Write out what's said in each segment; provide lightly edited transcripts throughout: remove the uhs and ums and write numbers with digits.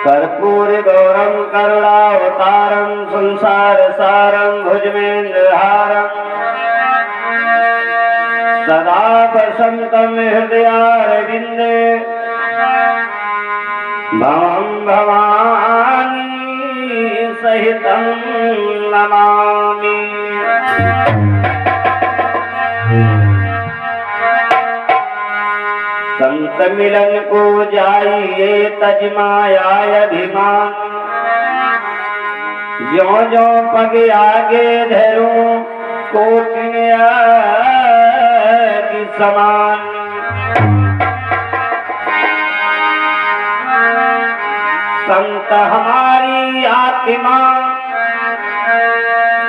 कर्पूर गौरम करुणावतारम संसार सारम भुजगेन्द्रहारम सदा वसंतम हृदयारविंदे भवं भवानी सहितं नमामि। संत मिलन को जाइए तजमाया अभिमान, ज्यों ज्यों पग आगे धरूं कोटिया की समान। संत हमारी आत्मा,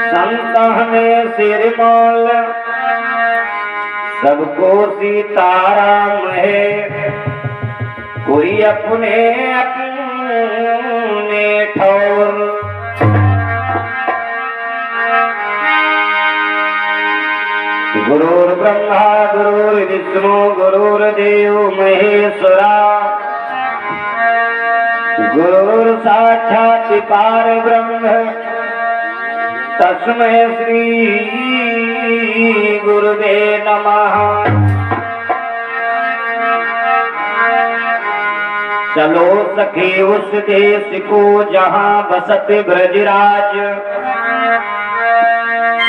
संत हमें सिरमौल, सबको सीताराम है, कोई अपने अपने ठौर। गुरुर् ब्रह्मा गुरुर्विष्णु गुरुर्देव महेश्वरा, गुरुर् साक्षात् परब्रह्म तस्मै श्री गुरुवे नमः। चलो सखे उस देश को जहाँ बसत ब्रजराज,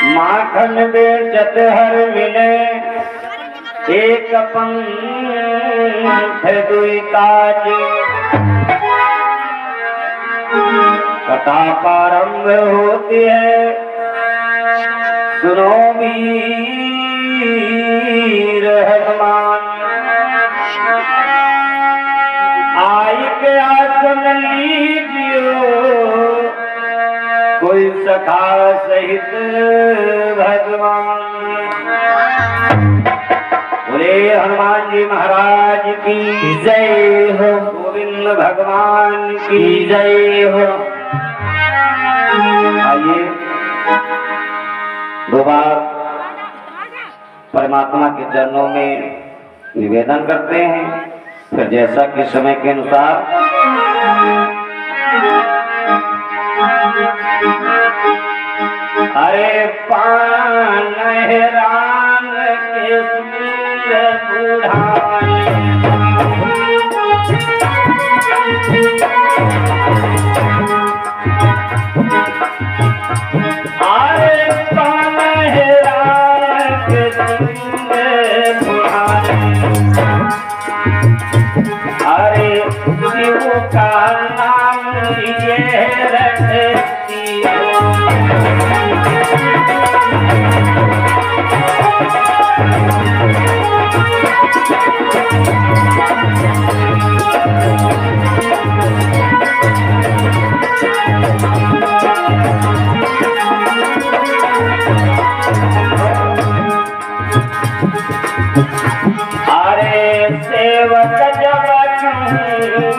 माखन बेचत हर मिले एक पंथ दुई काज। कथा प्रारंभ होती है, सुनो वीर हनुमान। आई क्या सुन लीजियो, कोई सखा सहित भगवान। बोले हनुमान जी महाराज की जय हो, गोविंद भगवान की जय हो। आइए दो बार परमात्मा के चरणों में निवेदन करते हैं, फिर जैसा कि समय के अनुसार अरे पान हैरान के बुढ़ाने, अरे पान हैरान के बुढ़ाने, अरे शिव का नाम लिए रखती हो। अरे सेवक जब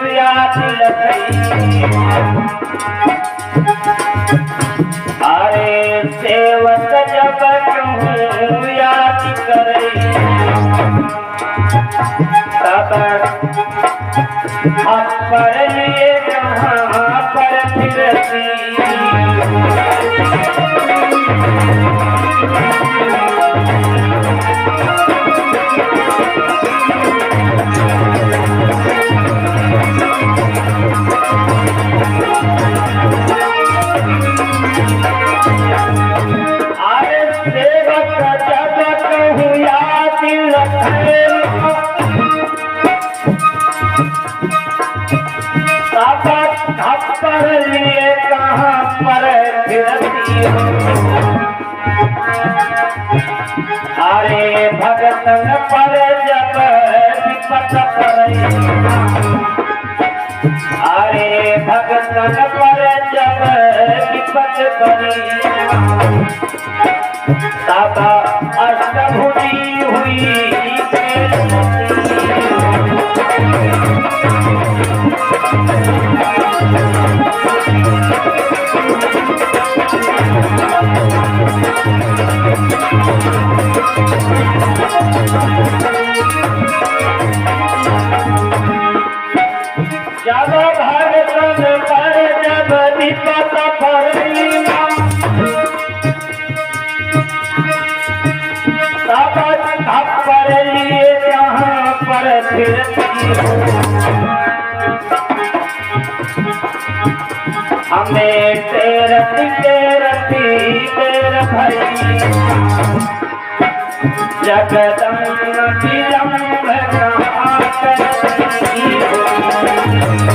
याद लगी, अरे सेवक जब याद करे, तब आप पर लिए जहाँ पर फिरती। अरे सेवक जब कहूँ याद रखे, तब पर लिए कहाँ पर फिरती हो। अरे भगतन पर जब विपत पड़े, अरे भगतन पर जब विपत पड़ी, तब अष्टभुजी हुई जब भगतन हमें तेरती भई जगदम्ब विलम्ब कहाँ करती हो।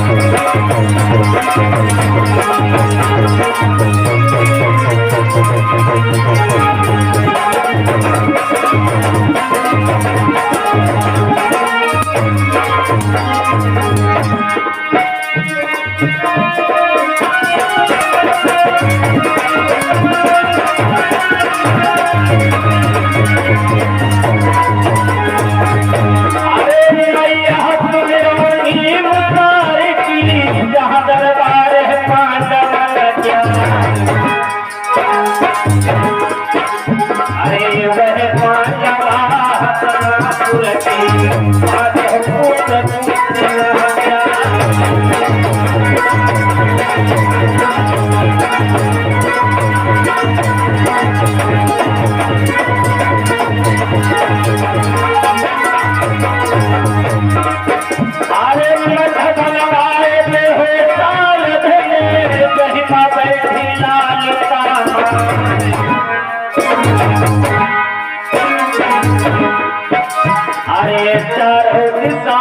अरे चारों दिशा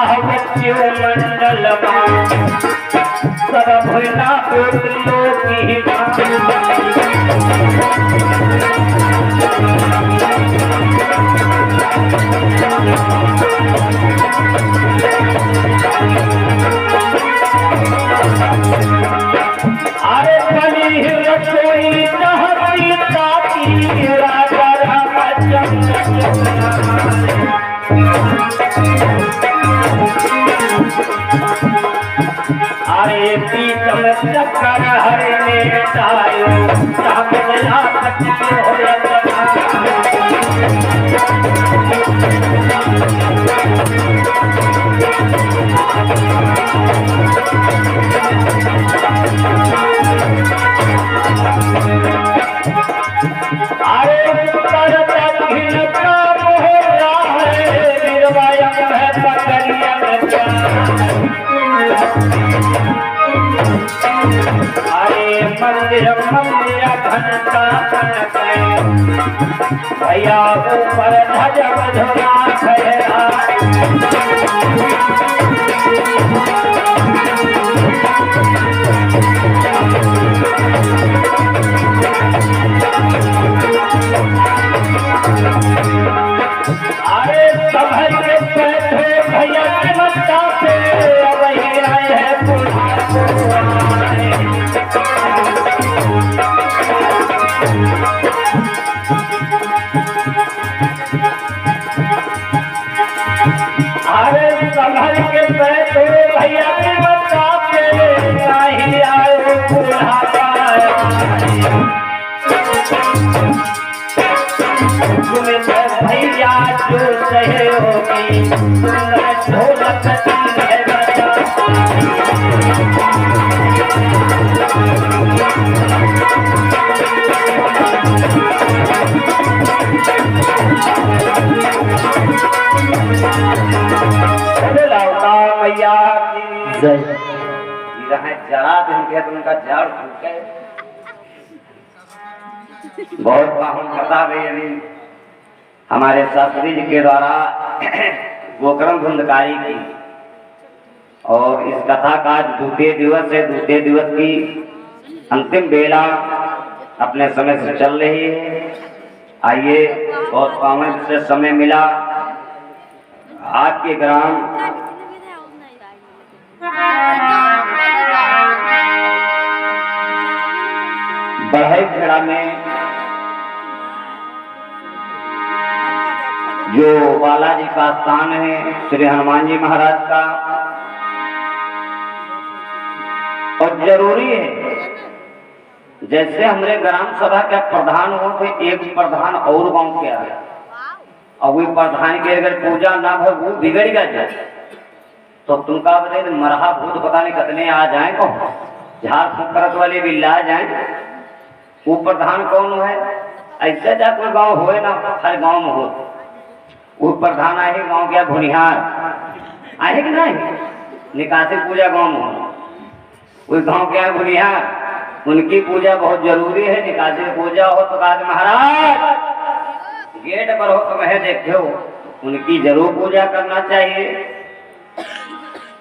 मंडल सब भुना की अरे बनी रसोई चाहती ताकि राजा अरे पीतम चक्कर हरे में टायो चाहला अरे मंदिर मंदिर घंटा भैया ऊपर ध्वज बधुरा खहरा अरे सभर के बैठे भैया के मत्ता पे वही आए हैं अरे संभल के बैठो भैया के मत्ता पे नहीं आए बुढ़ापा तुम्हें तो भैया जो सहे होगी ढोलक है बजा मैया की जय जरा दिन के उनका जड़ फूके बहुत बाहुल कथा गई हमारे शास्त्री जी के द्वारा गोकर्म धुंधकारी की और इस कथा का द्वितीय दिवस है। द्वितीय दिवस की अंतिम बेला अपने समय से चल रही है। आइए बहुत पावन से समय मिला आपके ग्राम बढ़ई खेड़ा में जो बालाजी का स्थान है श्री हनुमान जी महाराज का और जरूरी है जैसे हमारे ग्राम सभा का प्रधान हो तो एक प्रधान और गांव के आए और वही प्रधान की अगर पूजा ना हो वो बिगड़ेगा जाए तो तुमका बता मरहा भूत पता नहीं कितने आ जाए को झाड़ फूक करत वाले भी ला जाए वो प्रधान कौन है ऐसे जा कोई गाँव हो ना हर गाँव में हो वो प्रधान आए गाँव गया भुनिहार आहे कि नहीं? निकासी पूजा गाँव में कोई गाँव क्या है बुनिया, उनकी पूजा बहुत जरूरी है। निकासी पूजा हो तो कहा महाराज गेट पर हो तो मैं देखो उनकी जरूर पूजा करना चाहिए।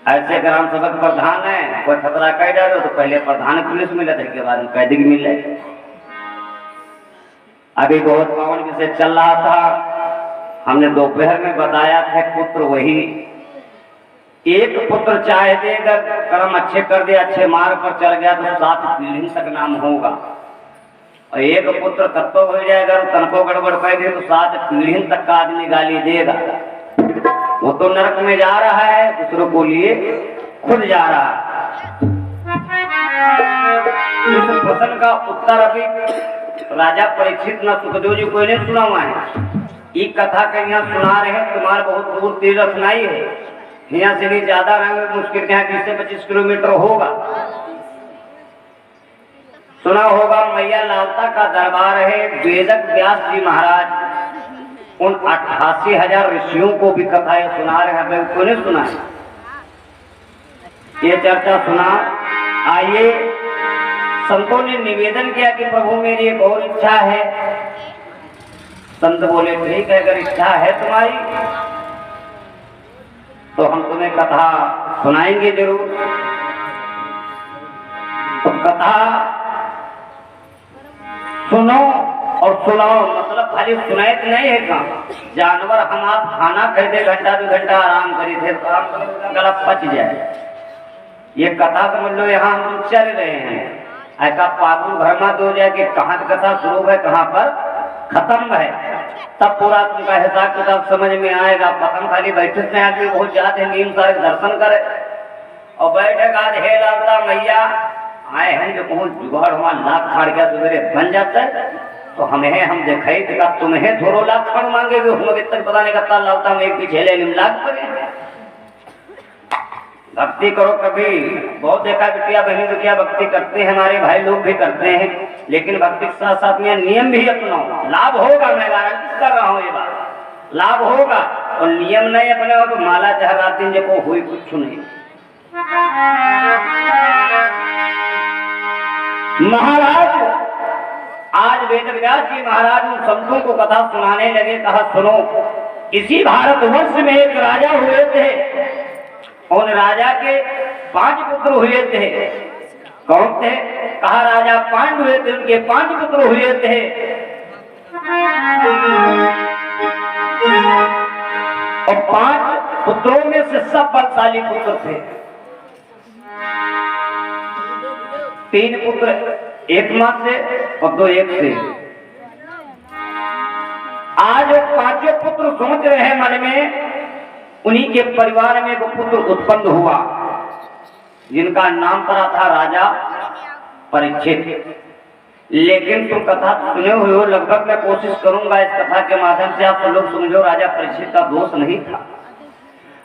ऐसे ग्राम सभा प्रधान है, कोई खतरा कह डालो तो पहले प्रधान पुलिस मिले थे, के बाद कैदी मिले। अभी बहुत पावन विषय चल रहा था, हमने दोपहर में बताया था पुत्र वही एक पुत्र चाहे देगा, कर्म अच्छे कर दे, अच्छे मार्ग पर चल गया तो 7 पीढ़ी तक नाम होगा। और एक पुत्र तत्व हो जाएगा तनको गड़बड़ कर दे तो 7 पीढ़ी तक का आदमी गाली देगा। वो तो नरक में जा रहा है, दूसरों को लिए खुद जा रहा है। इस प्रश्न का उत्तर अभी राजा परीक्षित न सुखदेव जी को नहीं सुना हुआ है। ये कथा का यहाँ सुना रहे हैं, तुम्हारे बहुत दूर तीर्थ सुनाई है, यहाँ से भी ज्यादा मुश्किल क्या 20 से 25 किलोमीटर होगा। सुना होगा मैया लालता का दरबार है, वेदक व्यास जी महाराज उन 88,000 ऋषियों को भी कथाएं सुना रहे हैं। मैं क्यों नहीं सुना ये चर्चा सुना। आइए, संतों ने निवेदन किया कि प्रभु मेरी एक और इच्छा है। संत बोले ठीक है, अगर इच्छा है तुम्हारी तो हम तुम्हें कथा सुनाएंगे जरूर। तो कथा सुनो और सुनाओ, मतलब खाली सुनाए तो नहीं है काम। जानवर हम आप खाना खरीदे घंटा 2 घंटा आराम करी थे तो आराम गला पच जाए। ये कथा समझ लो यहाँ हम चल रहे हैं, ऐसा पागल भरमा हो जाए कि कहाँ कथा शुरू है कहाँ पर खत्म है, तब पूरा तुमका हिसाब किताब समझ में आएगा। पतंग खाली बैठे से आदमी बहुत जाते नीम सारे दर्शन करे और बैठे का हे लालता मैया आए हैं जो बहुत जुगाड़ हुआ लाख फाड़ गया सवेरे बन जाता है तो हमें हम देखे थे तुम्हें थोड़ो लाख फाड़ मांगेगे, हम लोग इतना पता नहीं करता लालता में एक पीछे ले लाख पड़े। भक्ति करो, कभी बहुत देखा बिटिया बहनी बिटिया भक्ति करते हैं, हमारे भाई लोग भी करते हैं, लेकिन भक्ति के साथ साथ में नियम भी अपनाओ। लाभ होगा, मैं गारंटी कर रहा हूँ ये बात, लाभ होगा। और नियम नहीं अपने हो तो माला जहरात दिन जब हुई कुछ नहीं। महाराज आज वेदव्यास जी महाराज उन संतों को कथा सुनाने लगे। कहा सुनो, इसी भारतवर्ष में एक राजा हुए थे, उन राजा के 5 पुत्र हुए थे। कौन थे? कहा राजा पांडु हुए थे, उनके 5 पुत्र हुए थे। और 5 पुत्रों में से सब बलशाली पुत्र थे। 3 पुत्र एक माँ से और 2 एक से। आज 5 पुत्र सोच रहे हैं मन में, उन्हीं के परिवार में वो पुत्र उत्पन्न हुआ जिनका नाम पड़ा था राजा परीक्षित। लेकिन तुम कथा सुने हुए हो, लगभग मैं कोशिश करूंगा इस कथा के माध्यम से आप सब लोग समझो राजा परीक्षित का दोष नहीं था।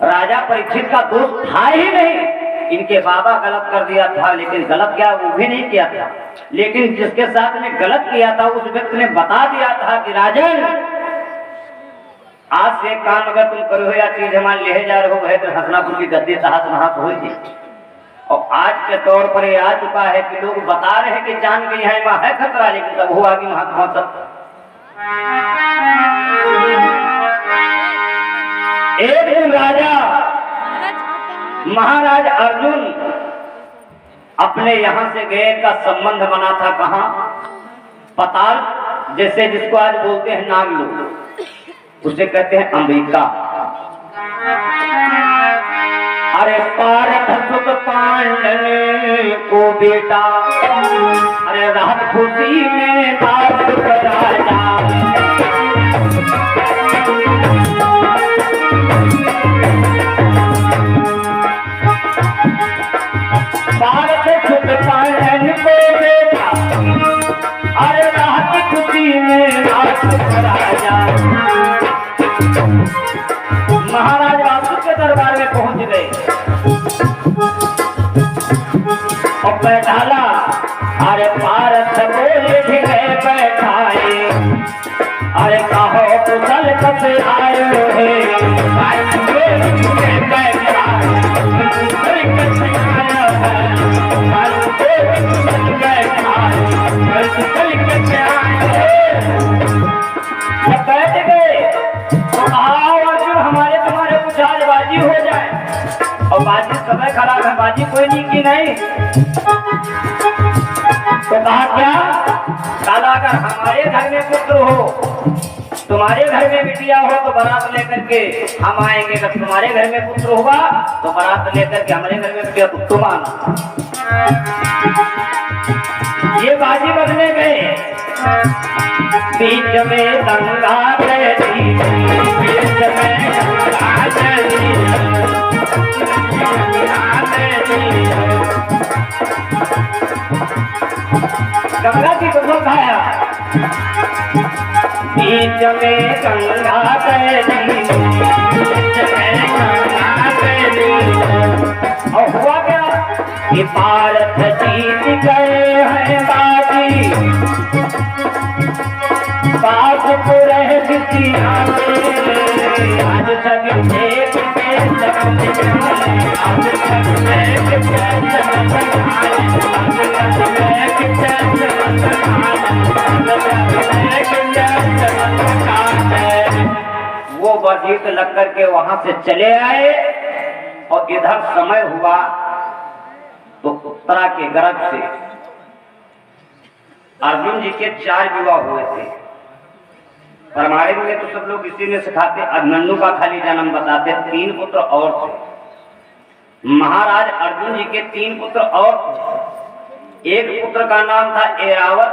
राजा परीक्षित का दोष था ही नहीं, इनके बाबा गलत कर दिया था, लेकिन गलत क्या वो भी नहीं किया था। लेकिन जिसके साथ में गलत किया था उस व्यक्ति ने बता दिया था कि राजन आज से काम अगर तुम करो या चीज हमारे ले जा रहे हो है तो हसनापुर की गद्दी तहस नहस हो जी। और आज के तौर पर ये आ चुका है कि लोग बता रहे हैं कि जान के यहाँ है खतरा, लेकिन तब हो आगे महात्मा सब। एक दिन राजा महाराज अर्जुन अपने यहाँ से गए का संबंध बना था कहाँ? पताल, जैसे जिसको आज बोलते हैं नागलोक, उसे कहते हैं अमेरिका। अरे पार्थ सुख पांडन को बेटा, अरे रात खुशी में दास राजा। पार्थ सुख पांडन को बेटा, अरे रात खुशी में दास राजा। महाराज वासुदेव के दरबार में पहुंच गए और बैठाला। अरे पारस बोले गए बैठाए, अरे कहो कुशल कसे आयो है बैठ गए तो अर्जुन हमारे तुम्हारे कुछ आज बाजी हो जाए। और बाजी समय खराब है, बाजी कोई नहीं की नहीं। तो कहा क्या काला अगर हमारे घर में पुत्र हो, तुम्हारे घर में बिटिया हो तो बारात लेकर के हम आएंगे। अगर तुम्हारे घर में पुत्र होगा तो बारात लेकर के हमारे घर में बिटिया तो तुम आना। ये बाजी बदले गए। बीच में गंगा बहती, बीच में गंगा बहती, गंगा की कसम खाया। बीच में गंगा बहती, बीच में गंगा बहती। और हुआ क्या कि भारत जीत गए हैं बाजी, बात को रह किसी आज सभी देख के वो वर्जित लग करके वहां से चले आए। और इधर समय हुआ तो उत्तरा के गर्भ से अर्जुन जी के 4 विवाह हुए थे। रामायण में तो सब लोग इसी में सिखाते, अभिमन्यु का खाली जन्म बताते। 3 पुत्र और थे। महाराज अर्जुन जी के 3 पुत्र और थे। एक पुत्र का नाम था ऐरावत,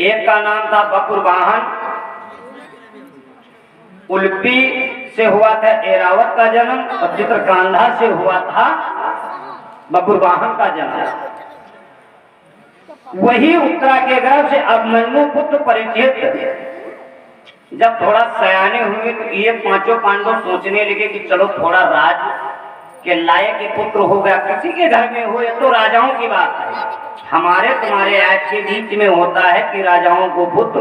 एक का नाम था बकुरवाहन। उल्पी से हुआ था ऐरावत का जन्म और चित्रकांधा से हुआ था बकुरवाहन का जन्म। वही उत्तरा के गर्भ से अभिमन्यु पुत्र परीक्षित जब थोड़ा सयाने हुए तो ये 5 पांडव सोचने लगे कि चलो थोड़ा राज के लायक के पुत्र हो गया। किसी के घर में हो, ये तो राजाओं की बात है। हमारे तुम्हारे आज के बीच में होता है कि राजाओं को पुत्र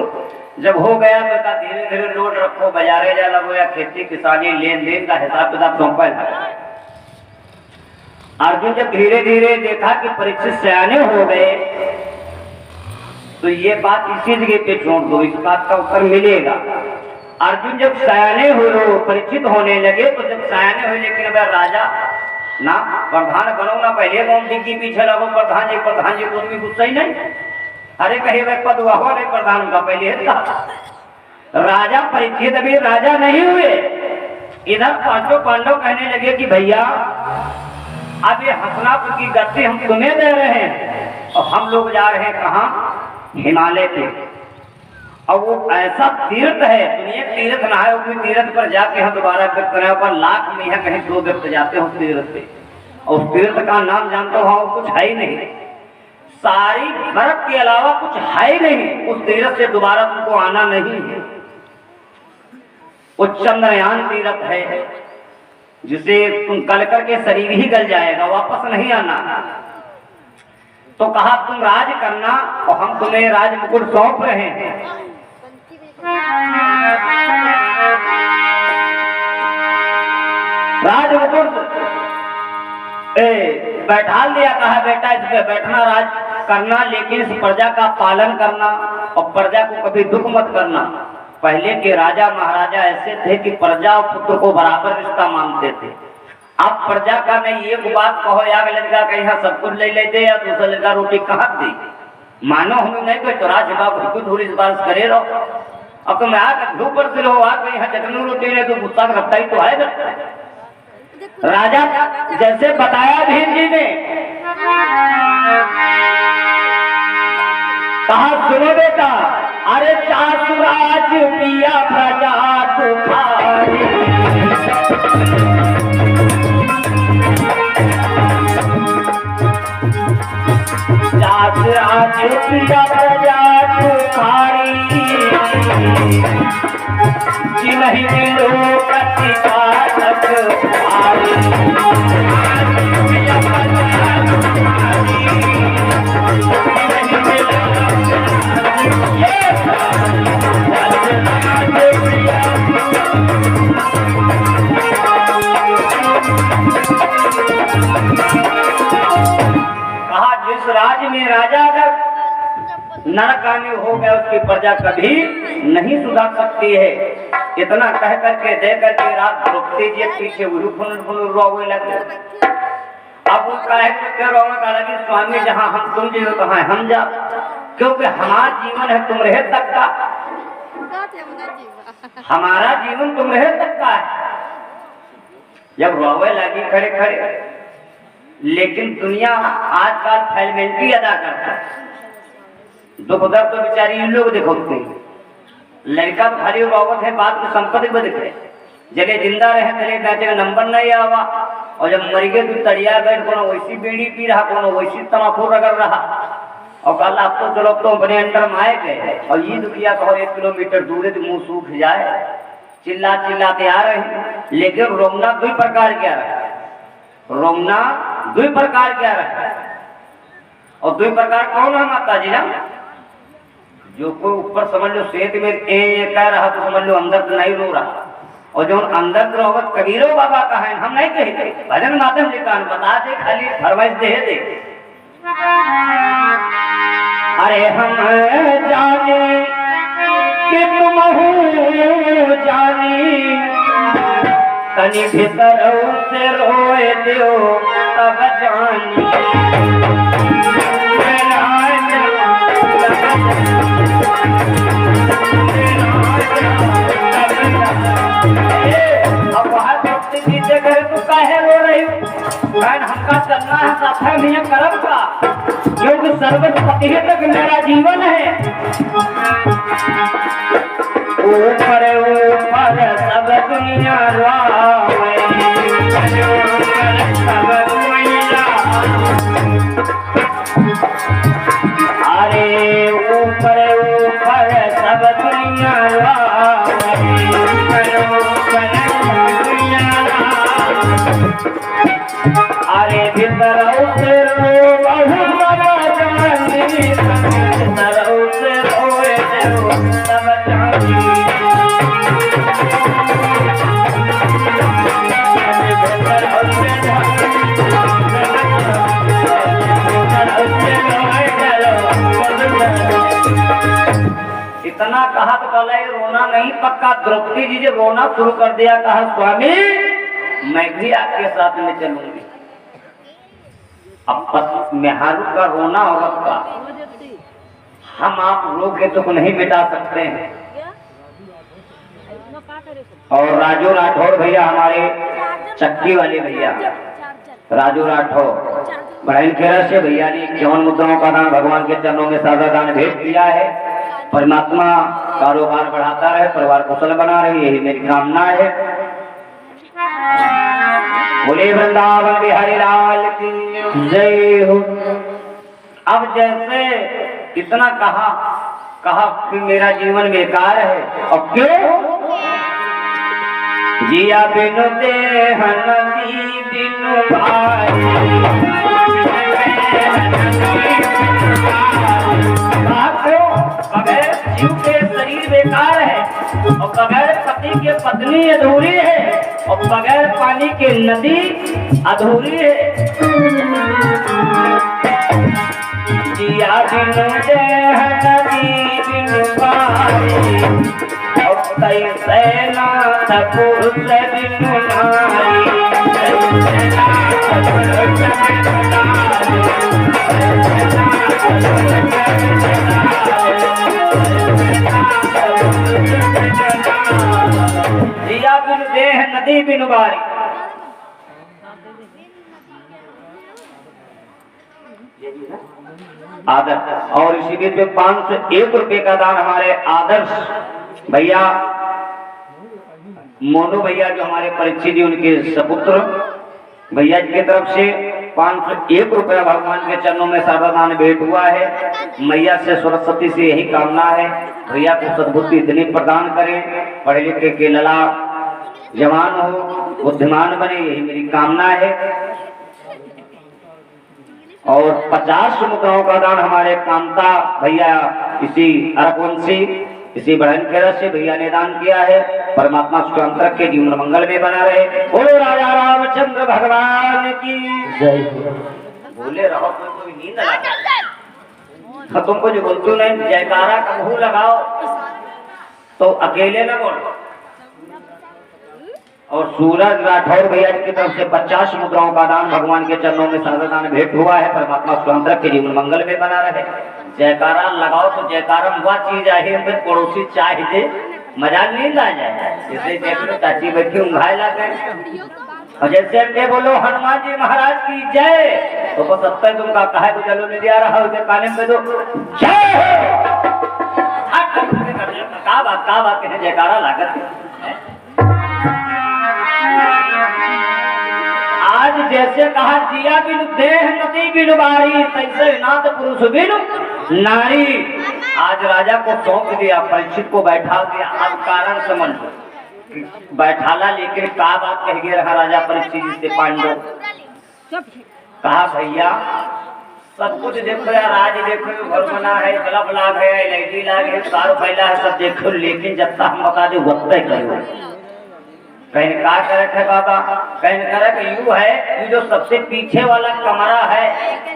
जब हो गया तो धीरे धीरे लोड रखो, बाजारे जा लगो या खेती किसानी लेन देन का हिसाब किताब सौंपा है। अर्जुन जब धीरे धीरे देखा कि परीक्षित सयाने हो गए तो ये बात इसी जगह पे छोड़ दो, इस बात का उत्तर मिलेगा। अर्जुन जब सयाने हुए, परिचित होने लगे तो जब सयाने हुए, लेकिन अगर राजा ना प्रधान बनो ना पहले गौमती के पीछे लगो प्रधान जी को भी गुस्सा ही नहीं। अरे कहे भाई पद हुआ नहीं प्रधान का पहले था। राजा परीक्षित अभी राजा नहीं हुए। इधर 5 पांडव कहने लगे कि भैया अब ये हसनापुर की गद्दी हम तुम्हें दे रहे हैं और हम लोग जा रहे हैं कहाँ, हिमालय पे। और वो ऐसा तीर्थ है, दुनिया तीर्थ ना है, वो तीर्थ पर जाके हम दोबारा व्यक्त करें पर लाख में है कहीं 2 व्यक्त जाते हो तीर्थ पे। और उस तीर्थ का नाम जानते हो कुछ है ही नहीं, सारी बर्फ के अलावा कुछ है ही नहीं। उस तीर्थ से दोबारा तुमको आना नहीं है। वो चंद्रयान तीर्थ है जिसे तुम गल करके शरीर ही गल जाएगा, वापस नहीं आना। तो कहा तुम राज करना और हम तुम्हें राज मुकुट सौंप रहे हैं। राज मुकुट बैठा दिया, कहा बेटा इस पे बैठना, राज करना, लेकिन इस प्रजा का पालन करना और प्रजा को कभी दुख मत करना। पहले के राजा महाराजा ऐसे थे कि प्रजा और पुत्र को बराबर रिश्ता मानते थे। अब प्रजा का नहीं, एक बात कहो यार लड़का कहीं यहाँ सब कुछ ले लेते या दूसरा लड़का रोटी कहाँ दी, मानो हमें नहीं कोई चौरा छिपा कुछ थोड़ी बात करे रहो। अब तुम यहाँ धूप पर से रहो, आग यहाँ चटनी रोटी ले तो गुस्सा रखता ही तो है। राजा जैसे बताया भीम जी ने, कहा सुनो बेटा, अरे चातुराज पिया प्रजा तुम्हारी, चातुराज पिया प्रजा तुम्हारी, जिन्हीं मिलो प्रतिपालक भारी, पिया प्रजा तुम्हारी, जिन्हीं मिलो राज्य में राजा अगर नरकामी हो गया उसकी प्रजा कभी नहीं सुधार सकती है। इतना कह करके दे करके रात द्रौपदी जी पीछे रोने लगे। अब उनका लगी स्वामी जहाँ हम तुम जो कहाँ हम जा, क्योंकि हमारा जीवन है तुम रहे तक का, हमारा जीवन तुम रहे तक का है। जब रोवे लगी खड़े खड़े, लेकिन दुनिया आजकल फैलमेंटी अदा करता है। दुख दर्द तो बेचारी इन लोग देखोते हैं, लड़का तो खाली रोवत है, बात को संपत्ति को दिखे जगह जिंदा रहे तले बेचे नंबर नहीं आवा, और जब मर गए तो तड़िया गए, कोनो वैसी बीड़ी पी रहा, कोनो वैसी तमाकू रगड़ रहा, और कल आप तो चलो तो अपने अंदर माए गए। और ये दुखिया कहो 1 किलोमीटर दूर है तो मुंह सूख जाए, चिल्ला चिल्लाते आ रहे हैं। लेकिन रोमना 2 प्रकार क्या रहा, रोमना 2 प्रकार क्या रहा, और 2 प्रकार कौन है माता जी ना? जो कोई ऊपर समझ लो सेहत में कह रहा तो समझ लो अंदर तो नहीं रो रहा, और जो अंदर तो रोवत कबीरो बाबा का है, हम नहीं कहते भजन माध्यम लिखा बता दे, खाली फरमाइश दे। अरे हम जाने कि तुम हो जानी, तनी भीतर से रोए दो तब जानी। अब वहाँ नीचे करे तो काहे रो रही हूँ, हमका चलना है साथ में करम का, क्योंकि सर्वपति तक मेरा जीवन है। ऊपर ऊपर सब दुनिया रोए, अरे ऊपर ऊपर सब दुनिया अरे भीतर उतर इतना कहा तो कल रोना नहीं पक्का। द्रौपदी जी जब रोना शुरू कर दिया, कहा स्वामी मैं भी आपके साथ में चलूंगी। अब मेहारू का रोना औरत का हम आप लोग के तो नहीं मिटा सकते हैं। और राजू राठौर भैया, हमारे चक्की वाले भैया राजू राठौर बहन खेरा से भैया ने 51 मुद्राओं का दान भगवान के चरणों में सादा दान भेज दिया है। परमात्मा कारोबार बढ़ाता रहे, परिवार कुशल बना रहे, यही मेरी कामना है। बोले वृंदावन बिहारी लाल की जय हो। अब जैसे इतना कहा कि मेरा जीवन बेकार है, और क्यों? जिया बिनु देह नदी बिनु भाई, बगैर जीव के शरीर बेकार है, और बगैर पति के पत्नी अधूरी है, और बगैर पानी के नदी अधूरी है। जिया बिनु देह नदी बिनु भाई, और सेना पुरुष बिनु नारी। जिया बिनु देह नदी बिनु बारी। आदर्श। और इसी बीच में 501 रुपए का दान हमारे आदर्श भैया मोनू भैया जो हमारे परीक्षित जी उनके सपुत्र भैया जी की तरफ से 501 रुपया भगवान के चरणों में सादा दान भेंट हुआ है। मैया से सरस्वती से यही कामना है, भैया को सद्बुद्धि इतनी प्रदान करें, पढ़े लिखे के लला जवान हो, बुद्धिमान बने, यही मेरी कामना है। और 50 मुद्राओं का दान हमारे कामता भैया इसी अरकवंशी इसी बहन के रस से भैया ने दान किया है। परमात्मा सुखंतर के जीवन मंगल में बना रहे। बोलो राजा रामचंद्र भगवान की जय। बोले रहो तो कोई नींद लगा। तो तुमको जो बोलते नहीं जयकारा का मुंह लगाओ तो अकेले न बोलो। और सूरज राठौर भैया की तरफ से 50 मुद्राओं का दान भगवान के चरणों में सर्वदान भेंट हुआ है। परमात्मा स्वतंत्र के जीवन मंगल में बना रहे। जयकारा लगाओ तो जयकारा हुआ चीज है, फिर पड़ोसी चाह दे मजा नींद आ जाए। जैसे देख लो चाची बैठी ऊँघाए ला गए और जैसे के बोलो हनुमान जी महाराज की जय तो बस 70 तुमका कहा तो चलो नहीं दिया रहा उसे काने पे दो जय का बात कहे जयकारा लागत। आज जैसे कहा जिया बिनु देह नदी बिनु बारी तैसे नाथ पुरुष बिनु नारी। आज राजा को सौंप दिया, परीक्षित को बैठा दिया। अब कारण समझ बैठाला लेकिन का बात कह गया रहा राजा परीक्षित जी से पांडव। कहा भैया सब कुछ देखो यार, आज देखो घर बना है, बल्ब लाग है, लाइटी लाग है, कार फैला है, सब देखो, लेकिन जब तक हम बता दे वक्त करो। कहीं का करे थे बाबा, कहीं करे कि यू है ये जो सबसे पीछे वाला कमरा है,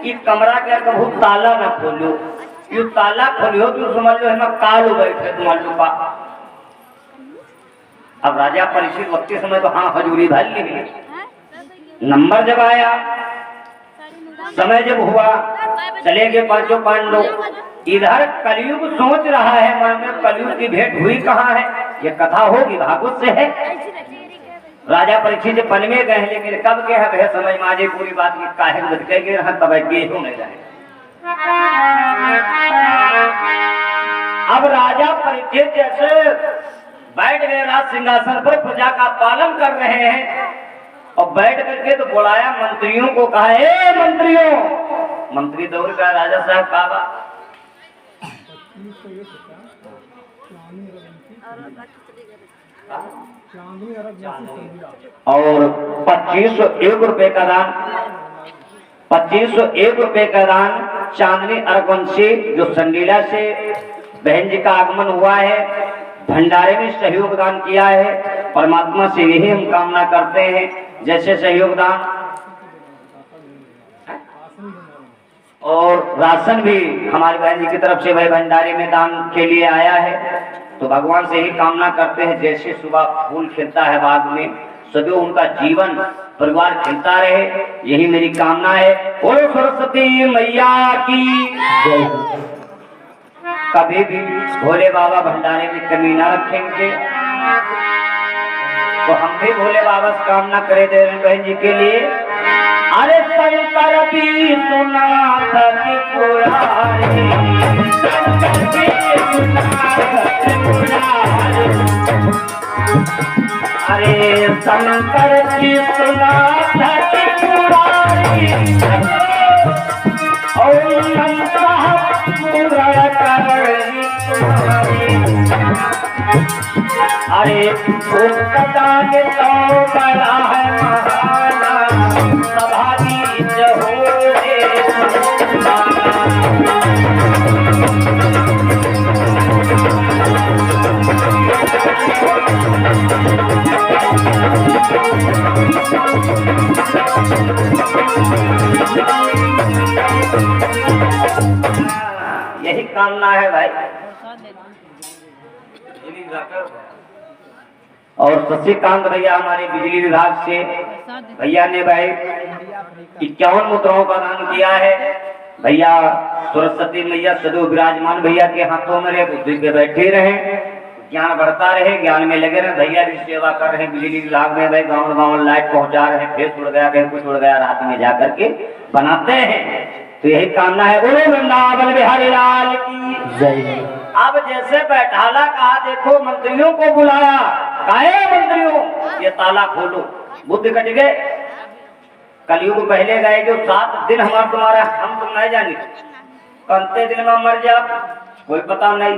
ये कमरा क्या कभू ताला न खोलो, यू ताला खोलियो तो समझ लो हम काल बैठे तुम लुपा। अब राजा परीक्षित वक्त समय तो हाँ हजूरी भर ली। नंबर जब आया, समय जब हुआ, चले गए पांचों पांडव। इधर कलयुग सोच रहा है मन में कलयुग की भेंट हुई कहाँ है, ये कथा होगी भागवत से है। राजा परीक्षित से पन में गए, लेकिन कब के है समझ में आज पूरी बात की काहे भटके गए रहा तब गेहूं नहीं रहे। अब राजा परीक्षित जैसे बैठ गए राज सिंहासन पर, प्रजा का पालन कर रहे हैं और बैठ करके तो बुलाया मंत्रियों को, कहा ए मंत्रियों। मंत्री दौड़ का राजा साहब कहा और 2501 रुपए का दान, 2501 रुपए का दान चांदनी अरबवंशी जो संडीला से बहन जी का आगमन हुआ है, भंडारे में सहयोग दान किया है। परमात्मा से यही हम कामना करते हैं जैसे सहयोग दान और राशन भी हमारी बहन जी की तरफ से वह भंडारे में दान के लिए आया है। तो भगवान से ही कामना करते हैं जैसे सुबह फूल खिलता है बाग में, सदैव उनका जीवन परिवार खिलता रहे, यही मेरी कामना है। बोलो सरस्वती मैया की जय। कभी भी भोले बाबा भंडारे में कमी ना रखेंगे, तो हम भी भोले बाबा से कामना करे दे रहे बहन जी के लिए। अरे शंकर भी सुना थी पुरानी, शंकर भी सुना थी पुरानी, अरे शंकर भी सुना थी पुरानी, और नमः पूरा करनी तुम्हारी। अरे उपदान तो बड़ा है महाना, सभागी हो यही कामना है भाई। और शशिकांत भैया हमारे बिजली विभाग से भैया ने भाई 51 मुद्राओं का दान किया है। भैया सरस्वती मैया सदैव विराजमान भैया के हाथों में रहे, बुद्धि पे बैठे रहे, ज्ञान बढ़ता रहे, ज्ञान में लगे रहे। भैया भी सेवा कर रहे हैं बिजली विभाग में, भाई गाँव गाँव लाइट पहुंचा रहे हैं, फेस उड़ गया कहीं कुछ उड़ गया, रात में जा करके बनाते हैं। तो यही कामना है। बोलो वृंदावन बिहारी लाल की जय। अब जैसे बैठाला कहा देखो मंत्रियों को बुलाया, काहे मंत्रियों ये ताला खोलो, बुद्ध कट गए। कलयुग पहले गए जो 7 दिन हमारा तुम्हारा हम तुम नहीं जाने, कंते दिन में मर जा कोई पता नहीं।